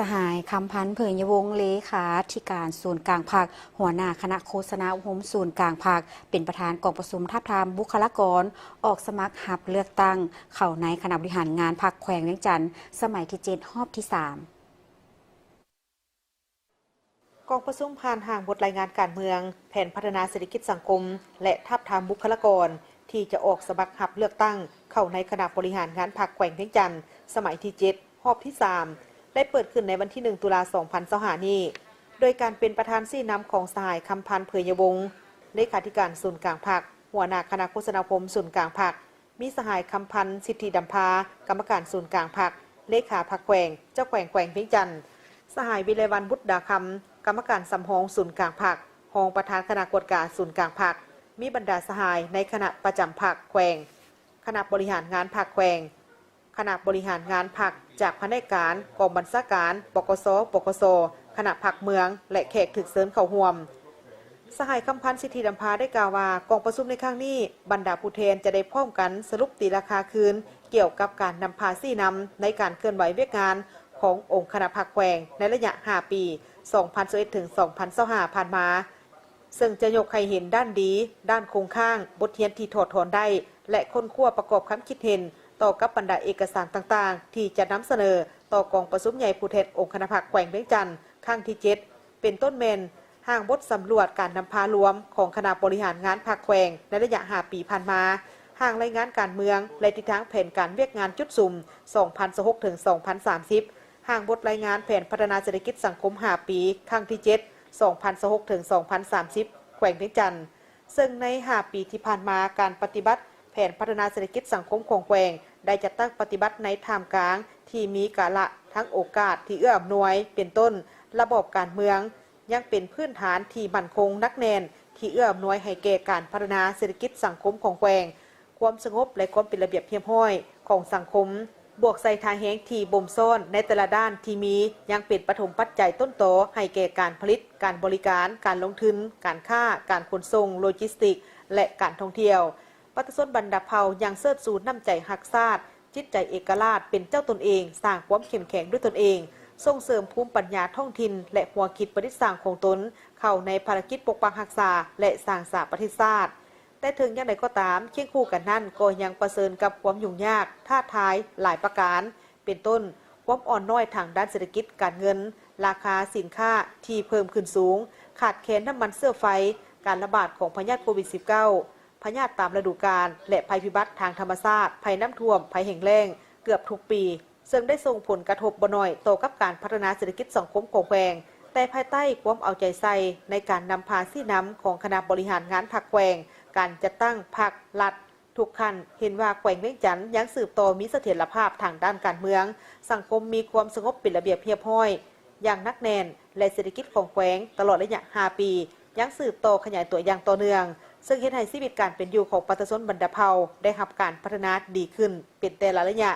สหายคำพันธ์เผยยวงศ์เลขาธิการศูนย์กลางภาคหัวหน้าคณะโฆษณาอุปมศูนย์กลางภาคเป็นประธานกองประชุมทับทามบุคลากรออกสมัครหับเลือกตั้งเข้าในคณะบริหารงานภาคแขวงเวียงจันทร์สมัยที่7รอบที่3กองประชุมผ่านห่างบทรายงานการเมืองแผนพัฒนาเศรษฐกิจสังคมและทับทามบุคลากรที่จะออกสมัครหับเลือกตั้งเข้าในคณะบริหารงานภาคแขวงเวียงจันทร์สมัยที่7รอบที่3ได้เปิดขึ้นในวันที่1ตุลาคม 2025 นี้โดยการเป็นประธานซี่นำของสหายคำพันธ์เผยยวงศ์เลขาธิการศูนย์กลางภาคหัวหน้าคณะโฆษณาคมศูนย์กลางภาคมีสหายคำพันธ์สิทธิดำพากรรมการศูนย์กลางภาคเลขาภาคแขวงเจ้าแขวงเวียงจันทร์สหายวิไลวรรณบุตรดาคำกรรมการสำรองศูนย์กลางภาครองประธานคณะกรรมการศูนย์กลางภาคมีบรรดาสหายในคณะประจำภาคแขวงคณะบริหารงานภาคแขวงคณะบริหารงานภาคจากแผนกการกองบัญชาการปกสคณะภาคเมืองและแขกถึกเสริมเข้าร่วมสหายคำพันธ์สิทธิดำพาได้กล่าวว่ากองประชุมในครั้งนี้บรรดาผู้แทนจะได้พร้อมกันสรุปตีราคาคืนเกี่ยวกับการนำพาซี่นำในการเคลื่อนไหวเวียกงานขององค์คณะภาคแขวงในระยะ5ปี2021ถึง2025ผ่านมาซึ่งจะยกให้เห็นด้านดีด้านคงข้างบทเรียนที่ถอดถอนได้และค้นคว้าประกอบคำคิดเห็นต่อกับบรรดาเอกสารต่างๆที่จะนำเสนอต่อกองประชุมใหญ่ผู้แทนองค์คณะภาคแขวงเวียงจันทร์ครั้งที่7เป็นต้นเมนห่างบทสำรวจการนำพารวมของคณะบริหารงานภาคแขวงในระยะ5ปีผ่านมาห่างรายงานการเมืองและทิศทางแผนการเวียกงานจุดสุ่ม2026ถึง2030ห่างบทรายงานแผนพัฒนาเศรษฐกิจสังคม5ปีครั้งที่7 2026ถึง2030แขวงเวียงจันทร์ซึ่งใน5ปีที่ผ่านมาการปฏิบัติแผนพัฒนาเศรษฐกิจสังคมของแขวงได้จัดตั้งปฏิบัติในท่ามกลางที่มีกาละทั้งโอกาสที่เอื้ออำนวยเป็นต้นระบบการเมืองยังเป็นพื้นฐานที่มั่นคงนักแน่นที่เอื้ออำนวยให้แก่การพัฒนาเศรษฐกิจสังคมของแขวงความสงบและความเป็นระเบียบเรียบร้อยของสังคมบวกใส่ทางแหงที่บ่มซ่อนในแต่ละด้านที่มียังเป็นปฐมปัจจัยต้นโตให้แก่การผลิตการบริการการลงทุนการค้าการขนส่งโลจิสติกและการท่องเที่ยวประชาชนบรรดาเผ่ายังเสิร์ชสู่น้ำใจฮักชาติจิตใจเอกราชเป็นเจ้าตนเองสร้างความเข้มแข็งด้วยตนเองส่งเสริมภูมิปัญญาท้องถิ่นและหัวคิดประดิษฐ์สร้างของตนเข้าในภารกิจปกปักรักษาและสร้างสาประเทศชาติแต่ถึงอย่างไรก็ตามเคียงคู่กันนั้นก็ยังประเสริญกับความยุ่งยากท้าทายหลายประการเป็นต้นความอ่อนน้อยทางด้านเศรษฐกิจการเงินราคาสินค้าที่เพิ่มขึ้นสูงขาดแคลนน้ำมันเสื้อไฟการระบาดของพยาธิโควิด -19 พยาธิตามฤดูกาลและภัยพิบัติทางธรรมชาติภัยน้ำท่วมภัยแห้งแล้งเกือบทุกปีซึ่งได้ส่งผลกระทบบ่น้อยต่อกับการพัฒนาเศรษฐกิจสังคมของแขวงแต่ภายใต้ความเอาใจใส่ในการนำพาซี่นำของคณะบริหารงานภาคแขวงการจัดตั้งภาครัฐทุกขั้นเห็นว่าแขวงเวียงจันทร์ยังสืบต่อมีเสถียรภาพทางด้านการเมืองสังคมมีความสงบเป็นระเบียบเรียบร้อยอย่างนักแน่นและเศรษฐกิจของแขวงตลอดระยะ5ปียังสืบต่อขยายตัวอย่างต่อเนื่องซึ่งเฮ็ดให้ชีวิตการเป็นอยู่ของประชาชนบรรดาเผ่าได้รับการพัฒนาดีขึ้นเป็นแต่ละระยะ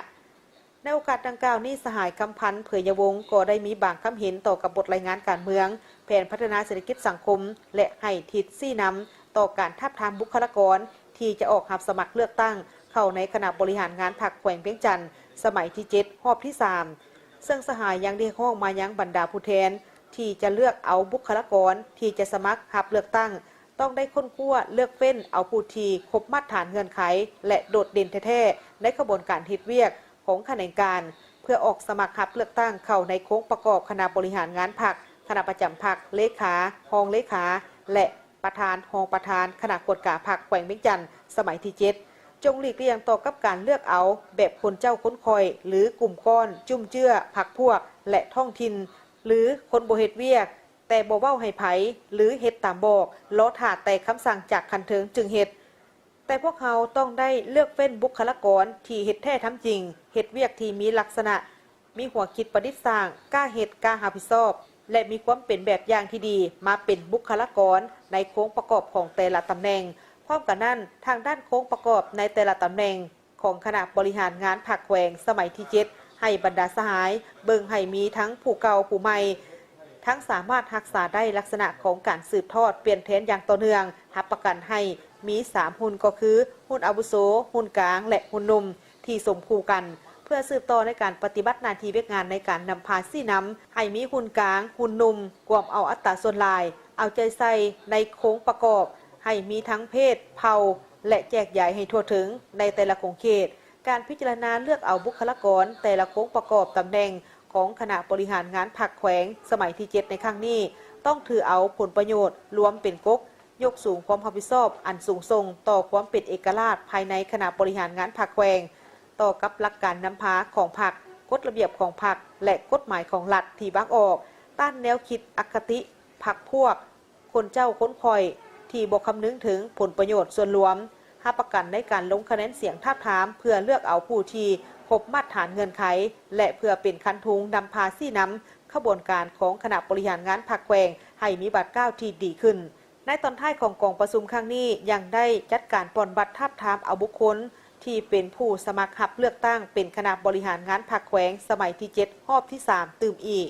ในโอกาสดังกล่าวนี้สหายคำพันธ์เผยยวงศ์ก็ได้มีบางคำเห็นต่อกับบทรายงานการเมืองแผนพัฒนาเศรษฐกิจสังคมและให้ทิศซี่นำต่อการทับทามบุคลากรที่จะออกรับสมัครเลือกตั้งเข้าในคณะบริหารงานภาคแขวงเวียงจันทร์สมัยที่7รอบที่3ซึ่งสหายยังได้ห้องมายังบรรดาผู้แทนที่จะเลือกเอาบุคลากรที่จะสมัครรับเลือกตั้งต้องได้ค้นคว้าเลือกเฟ้นเอาผู้ที่ครบมาตรฐานเงื่อนไขและโดดเด่นแท้ๆในกระบวนการเฮ็ดเวียกของคณะการเพื่อออกสมัครรับเลือกตั้งเข้าในโค้งประกอบคณะบริหารงานพรรคคณะประจำพรรคเลขารองเลขาและประธานรองประธานคณะกรรมการพรรคแขวงเวียงจันทร์สมัยที่7จงหลีกเลี่ยงต่อกับการเลือกเอาแบบคนเจ้าค้นคอยหรือกลุ่มก้อนจุ่มเจื้อพรรคพวกและท้องถิ่นหรือคนบ่เฮ็ดเวียกแต่บ่เว้าให้ไผหรือเฮ็ดตามบอกล้อถาแต่คำสั่งจากคันเทิงจึงเฮ็ดแต่พวกเขาต้องได้เลือกเฟ้นบุคลากรที่เฮ็ดแท้ทำจริงเฮ็ดเวียกที่มีลักษณะมีหัวคิดประดิษฐ์สร้างกล้าเฮ็ดกล้ารับผิดชอบและมีความเป็นแบบอย่างที่ดีมาเป็นบุคลากรในโค้งประกอบของแต่ละตำแหน่งพร้อมกันนั้นทางด้านโค้งประกอบในแต่ละตำแหน่งของคณะบริหารงานภาคแขวงสมัยที่7ให้บรรดาสหายเบิ่งให้มีทั้งผู้เก่าผู้ใหม่ทั้งสามารถรักษาได้ลักษณะของการสืบทอดเปลี่ยนแทนอย่างต่อเนื่องรับประกันให้มี3หุ้นก็คือหุ้นอาวุโสหุ้นกลางและหุ้นหนุ่มที่สมคู่กัน พื่อสืบต่อในการปฏิบัติหน้าที่เวียกงานในการนำพาซี่น้ำให้มีหุ่นกลางหุ่นนุ่มกวมเอาอัตราส่วนลาย เอาใจใส่ในโค้งประกอบ ให้มีทั้งเพศเผ่าและแจกใหญ่ให้ทั่วถึงในแต่ละโครงเขต การพิจารณาเลือกเอาบุคลากรแต่ละโค้งประกอบตำแหน่งของคณะบริหารงานพรรคแขวงสมัยที่ 7 ในครั้งนี้ต้องถือเอาผลประโยชน์รวมเป็นก๊กยกสูงความรับผิดชอบอันสูงส่งต่อความเป็นเอกราชภายในคณะบริหารงานพรรคแขวงต่อกับหลักการนำพาของพรรคกฎระเบียบของพรรคและกฎหมายของรัฐที่บังออกต้านแนวคิดอคติพรรคพวกคนเจ้าค้นคอยที่บอกคำนึงถึงผลประโยชน์ส่วนรวมให้ประกันในการลงคะแนนเสียงทาบทามเพื่อเลือกเอาผู้ที่ครบมาตรฐานเงื่อนไขและเพื่อเป็นคันทุงนำพาซี่น้ำขบวนการของคณะบริหารงานพรรคแขวงให้มีบัตรก้าวที่ดีขึ้นในตอนท้ายของกองประชุมครั้งนี้ยังได้จัดการปอนบัตรทาบทามเอาบุคคลที่เป็นผู้สมัครรับเลือกตั้งเป็นคณะบริหารงานพรรคแขวงสมัยที่ 7 รอบที่ 3 ตื่มอีก